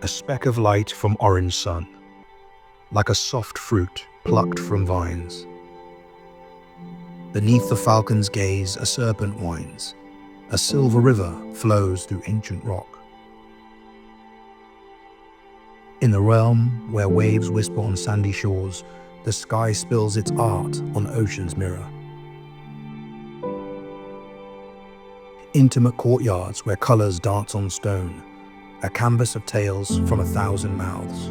a speck of light from orange sun, like a soft fruit plucked from vines. Beneath the falcon's gaze, a serpent winds. A silver river flows through ancient rock. In the realm where waves whisper on sandy shores, the sky spills its art on ocean's mirror. Intimate courtyards where colors dance on stone, a canvas of tales from 1,000 mouths.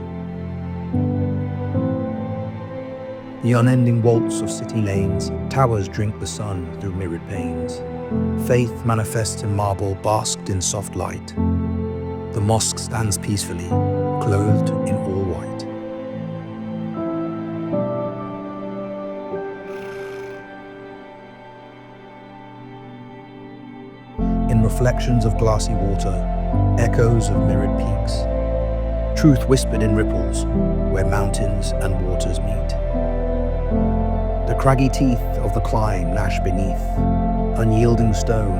The unending waltz of city lanes, towers drink the sun through mirrored panes. Faith manifests in marble, basked in soft light. The mosque stands peacefully, clothed in all white. In reflections of glassy water, echoes of mirrored peaks. Truth whispered in ripples, where mountains and waters meet. The craggy teeth of the climb gnash beneath. Unyielding stone,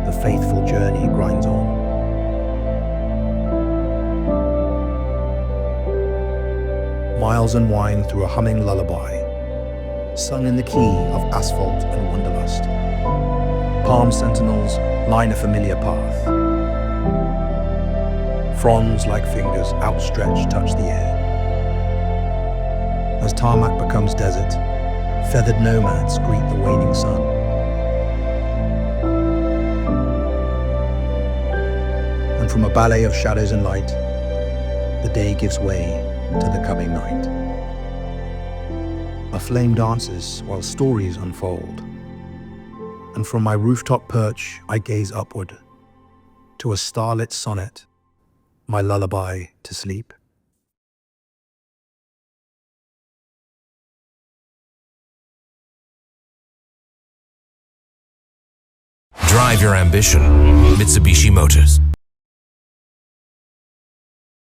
the faithful journey grinds on. Miles unwind through a humming lullaby, sung in the key of asphalt and wanderlust. Palm sentinels line a familiar path. Fronds like fingers outstretched touch the air. As tarmac becomes desert, feathered nomads greet the waning sun. And from a ballet of shadows and light, the day gives way to the coming night. A flame dances while stories unfold. And from my rooftop perch, I gaze upward to a starlit sonnet, my lullaby to sleep. Drive your ambition. Mitsubishi Motors.